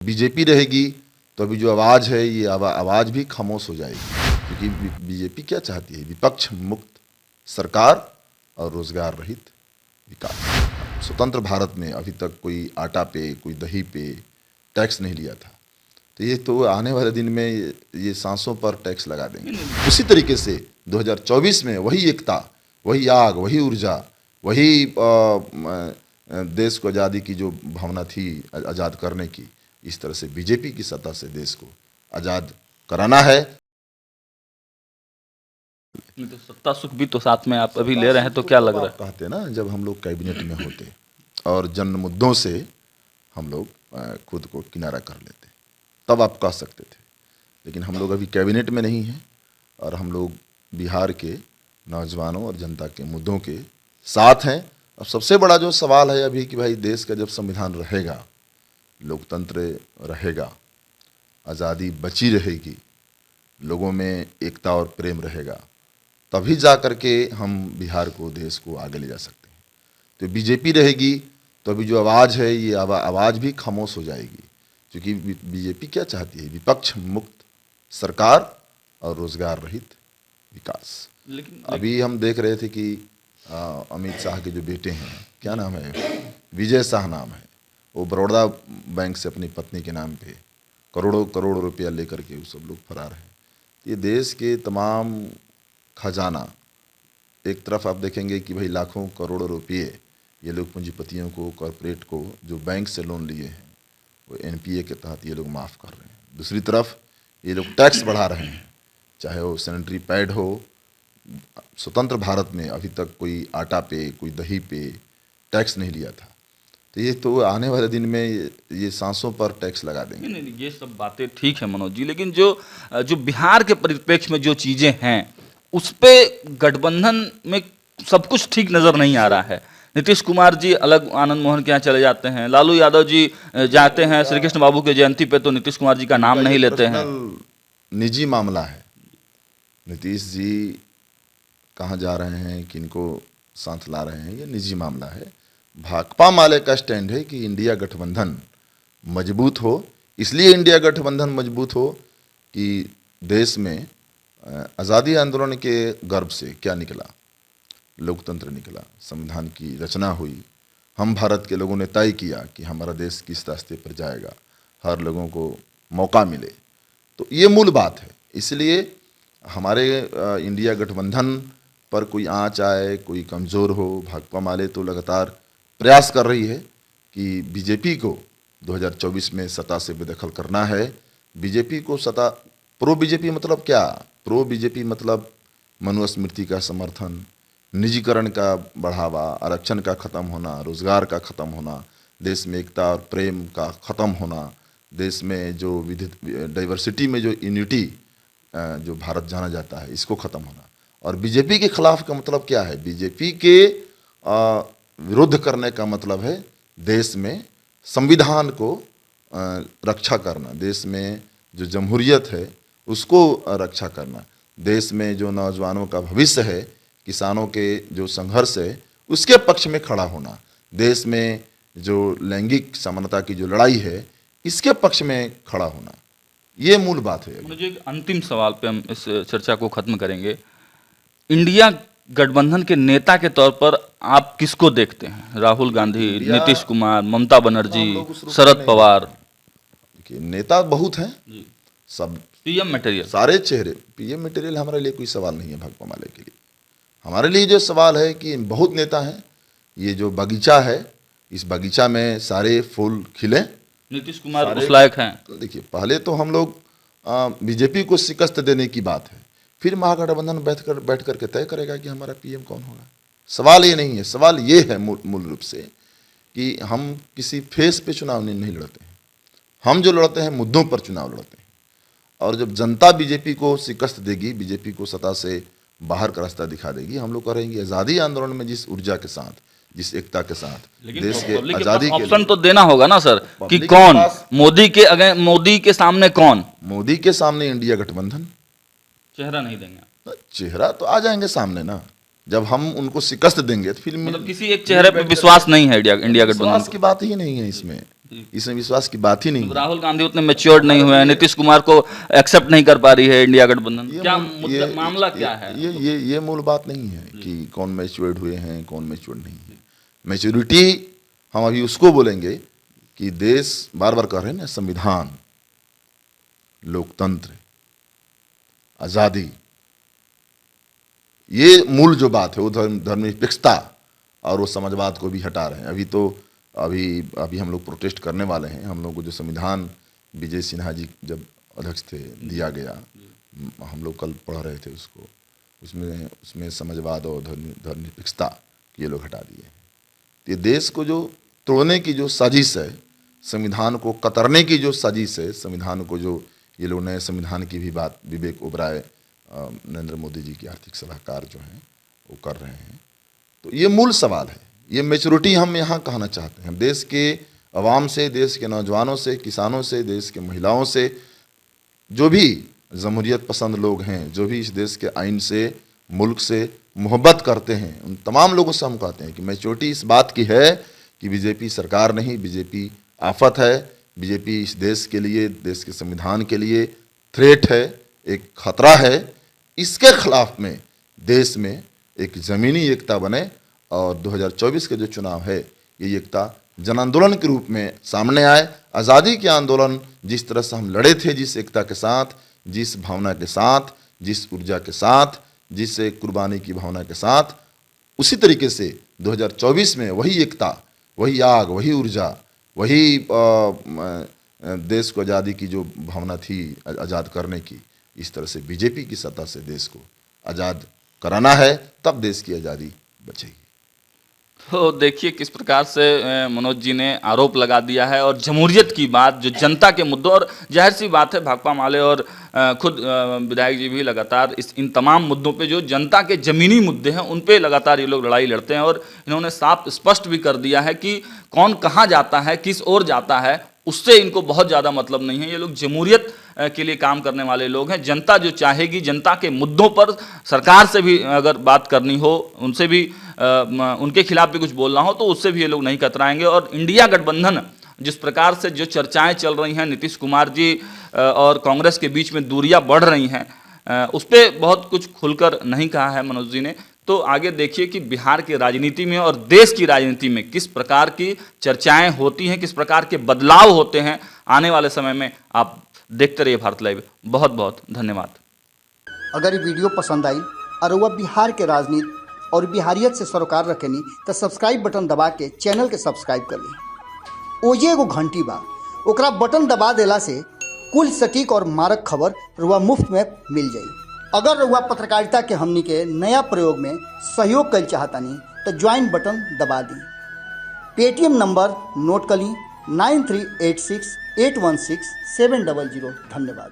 BJP रहेगी तो अभी जो आवाज़ है ये आवाज़ भी खामोश हो जाएगी, क्योंकि बीजेपी क्या चाहती है? विपक्ष मुक्त सरकार और रोजगार रहित विकास। स्वतंत्र भारत में अभी तक कोई आटा पे, कोई दही पे टैक्स नहीं लिया था, तो ये तो आने वाले दिन में ये सांसों पर टैक्स लगा देंगे। उसी तरीके से 2024 में वही एकता, वही आग, वही ऊर्जा, वही देश को आज़ादी की जो भावना थी आज़ाद करने की, इस तरह से बीजेपी की सत्ता से देश को आज़ाद कराना है। तो सत्ता सुख भी तो साथ में आप अभी ले रहे हैं, तो क्या लग रहा है? कहते हैं ना, जब हम लोग कैबिनेट में होते और जन मुद्दों से हम लोग खुद को किनारा कर लेते, तब आप कह सकते थे। लेकिन हम लोग अभी कैबिनेट में नहीं हैं और हम लोग बिहार के नौजवानों और जनता के मुद्दों के साथ हैं। अब सबसे बड़ा जो सवाल है अभी कि भाई देश का जब संविधान रहेगा, लोकतंत्र रहेगा, आज़ादी बची रहेगी, लोगों में एकता और प्रेम रहेगा, तभी जा कर के हम बिहार को, देश को आगे ले जा सकते हैं। तो बीजेपी रहेगी तो अभी जो आवाज़ है ये आवाज़ भी खामोश हो जाएगी, क्योंकि बीजेपी क्या चाहती है? विपक्ष मुक्त सरकार और रोजगार रहित विकास। लेकिन अभी हम देख रहे थे कि अमित शाह के जो बेटे हैं, क्या नाम है, विजय शाह नाम है, वो बड़ौदा बैंक से अपनी पत्नी के नाम पे करोड़ों करोड़ रुपया लेकर के वो सब लोग फरार हैं। ये देश के तमाम खजाना, एक तरफ आप देखेंगे कि भाई लाखों करोड़ों रुपये ये लोग पूंजीपतियों को, कॉरपोरेट को जो बैंक से लोन लिए हैं वो एनपीए के तहत ये लोग माफ़ कर रहे हैं। दूसरी तरफ ये लोग टैक्स बढ़ा रहे हैं, चाहे वो सैनिटरी पैड हो। स्वतंत्र भारत में अभी तक कोई आटा पे, कोई दही पे टैक्स नहीं लिया था, तो ये तो आने वाले दिन में ये सांसों पर टैक्स लगा देंगे। नहीं, ये सब बातें ठीक है मनोज जी, लेकिन जो बिहार के परिप्रेक्ष्य में जो चीज़ें हैं उस पे गठबंधन में सब कुछ ठीक नज़र नहीं आ रहा है। नीतीश कुमार जी अलग आनंद मोहन के यहाँ चले जाते हैं, लालू यादव जी जाते हैं श्री कृष्ण बाबू के जयंती पे तो नीतीश कुमार जी का नाम नहीं लेते हैं। निजी मामला है, नीतीश जी कहाँ जा रहे हैं, किनको साथ ला रहे हैं, ये निजी मामला है। भाकपा माले का स्टैंड है कि इंडिया गठबंधन मजबूत हो, इसलिए इंडिया गठबंधन मजबूत हो कि देश में आज़ादी आंदोलन के गर्भ से क्या निकला? लोकतंत्र निकला, संविधान की रचना हुई, हम भारत के लोगों ने तय किया कि हमारा देश किस रास्ते पर जाएगा, हर लोगों को मौका मिले, तो ये मूल बात है। इसलिए हमारे इंडिया गठबंधन पर कोई आँच आए, कोई कमज़ोर हो, भाकपा माले तो लगातार प्रयास कर रही है कि बीजेपी को 2024 में सत्ता से बेदखल करना है। बीजेपी को सत्ता, प्रो बीजेपी मतलब क्या? प्रो बीजेपी मतलब मनुस्मृति का समर्थन, निजीकरण का बढ़ावा, आरक्षण का ख़त्म होना, रोज़गार का ख़त्म होना, देश में एकता और प्रेम का ख़त्म होना, देश में जो डाइवर्सिटी में जो यूनिटी जो भारत जाना जाता है, इसको ख़त्म होना। और बीजेपी के खिलाफ का मतलब क्या है? बीजेपी के विरुद्ध करने का मतलब है देश में संविधान को रक्षा करना, देश में जो जमहूरियत है उसको रक्षा करना, देश में जो नौजवानों का भविष्य है, किसानों के जो संघर्ष है उसके पक्ष में खड़ा होना, देश में जो लैंगिक समानता की जो लड़ाई है इसके पक्ष में खड़ा होना, ये मूल बात है। मुझे एक अंतिम सवाल पे हम इस चर्चा को खत्म करेंगे। इंडिया गठबंधन के नेता के तौर पर आप किसको देखते हैं? राहुल गांधी, नीतीश कुमार, ममता बनर्जी, शरद पवार? देखिए, नेता बहुत हैं, सब पीएम मटेरियल, सारे चेहरे पीएम मटेरियल हमारे लिए कोई सवाल नहीं है। भाकपा माले के लिए हमारे लिए जो सवाल है कि बहुत नेता हैं, ये जो बगीचा है इस बगीचा में सारे फूल खिले, नीतीश कुमार उस लायक हैं। देखिए, पहले तो हम लोग बीजेपी को शिकस्त देने की बात है, फिर महागठबंधन बैठ करके तय करेगा कि हमारा पीएम कौन होगा। सवाल ये नहीं है, सवाल ये है मूल रूप से कि हम किसी फेस पे चुनाव नहीं लड़ते हैं, हम जो लड़ते हैं मुद्दों पर चुनाव लड़ते हैं। और जब जनता बीजेपी को शिकस्त देगी, बीजेपी को सत्ता से बाहर का रास्ता दिखा देगी, हम लोग करेंगे आज़ादी आंदोलन में जिस ऊर्जा के साथ, जिस एकता के साथ, देश के आज़ादी के ऑप्शन तो देना होगा ना सर कि कौन मोदी के सामने कौन? मोदी के सामने इंडिया गठबंधन। चेहरा नहीं देंगे? चेहरा तो आ जाएंगे सामने ना, जब हम उनको शिकस्त देंगे तो फिर मतलब किसी एक चेहरे पे विश्वास नहीं है इंडिया गठबंधन विश्वास को। की बात ही नहीं है इसमें विश्वास की बात ही नहीं है। राहुल गांधी उतने मैच्योर्ड नहीं हुए हैं, नीतीश कुमार को एक्सेप्ट नहीं कर पा रही है इंडिया गठबंधन। क्या मामला क्या है? ये मूल बात नहीं है कि कौन मैच्योर्ड हुए हैं कौन मैच्योर्ड नहीं है। मैच्योरिटी हम अभी उसको बोलेंगे कि देश बार बार कह रहे हैं ना, संविधान, लोकतंत्र, आज़ादी, ये मूल जो बात है वो धर्मनिरपेक्षता और वो समाजवाद को भी हटा रहे हैं। अभी हम लोग प्रोटेस्ट करने वाले हैं। हम लोग को जो संविधान विजय सिन्हा जी जब अध्यक्ष थे दिया गया, हम लोग कल पढ़ रहे थे उसको, उसमें समाजवाद और धर्मनिरपेक्षता ये लोग हटा दिए हैं। ये देश को जो तोड़ने की जो साजिश है, संविधान को कतरने की जो साजिश है, संविधान को जो ये लोग नए संविधान की भी बात विवेक ओबराय नरेंद्र मोदी जी के आर्थिक सलाहकार जो हैं वो कर रहे हैं। तो ये मूल सवाल है, ये मैच्योरिटी हम यहाँ कहना चाहते हैं। देश के अवाम से, देश के नौजवानों से, किसानों से, देश के महिलाओं से, जो भी जमहूरियत पसंद लोग हैं, जो भी इस देश के आइन से, मुल्क से मोहब्बत करते हैं, उन तमाम लोगों से हम कहते हैं कि मैच्योरिटी इस बात की है कि बीजेपी सरकार नहीं, बीजेपी आफत है, बीजेपी इस देश के लिए, देश के संविधान के लिए थ्रेट है, एक खतरा है। इसके खिलाफ में देश में एक ज़मीनी एकता बने और 2024 के जो चुनाव है ये एकता जन आंदोलन के रूप में सामने आए। आज़ादी के आंदोलन जिस तरह से हम लड़े थे, जिस एकता के साथ, जिस भावना के साथ, जिस ऊर्जा के साथ, जिस कुर्बानी की भावना के साथ, उसी तरीके से 2024 में वही एकता, वही आग, वही ऊर्जा, वही देश को आज़ादी की जो भावना थी आज़ाद करने की, इस तरह से बीजेपी की सत्ता से देश को आज़ाद कराना है, तब देश की आज़ादी बचेगी। तो देखिए किस प्रकार से मनोज जी ने आरोप लगा दिया है, और जमहूरियत की बात जो जनता के मुद्दों, और जाहिर सी बात है भाकपा माले और खुद विधायक जी भी लगातार इन तमाम मुद्दों पे जो जनता के ज़मीनी मुद्दे हैं उन पे लगातार ये लोग लड़ाई लड़ते हैं। और इन्होंने साफ स्पष्ट भी कर दिया है कि कौन कहाँ जाता है, किस ओर जाता है, उससे इनको बहुत ज़्यादा मतलब नहीं है। ये लोग जमहूरियत के लिए काम करने वाले लोग हैं। जनता जो चाहेगी, जनता के मुद्दों पर सरकार से भी अगर बात करनी हो, उनसे भी उनके खिलाफ भी कुछ बोलना हो, तो उससे भी ये लोग नहीं कतराएंगे। और इंडिया गठबंधन जिस प्रकार से जो चर्चाएं चल रही हैं, नीतीश कुमार जी और कांग्रेस के बीच में दूरियां बढ़ रही हैं, उस पर बहुत कुछ खुलकर नहीं कहा है मनोज जी ने। तो आगे देखिए कि बिहार की राजनीति में और देश की राजनीति में किस प्रकार की चर्चाएं होती हैं, किस प्रकार के बदलाव होते हैं आने वाले समय में। आप देखते रहिए भारत लाइव। बहुत बहुत धन्यवाद। अगर ये वीडियो पसंद आई और वह बिहार के राजनीति और बिहारियत से सरोकार रखेनी तो सब्सक्राइब बटन दबा के चैनल के सब्सक्राइब कर ली। ओजे एगो घंटी बा, ओकरा बटन दबा देला से कुल सटीक और मारक खबर रुआ मुफ्त में मिल जाई। अगर रुआ पत्रकारिता के हमनी के नया प्रयोग में सहयोग कर चाहतानी तो ज्वाइन बटन दबा दी। पेटीएम नंबर नोट कर ली 9386816700। धन्यवाद।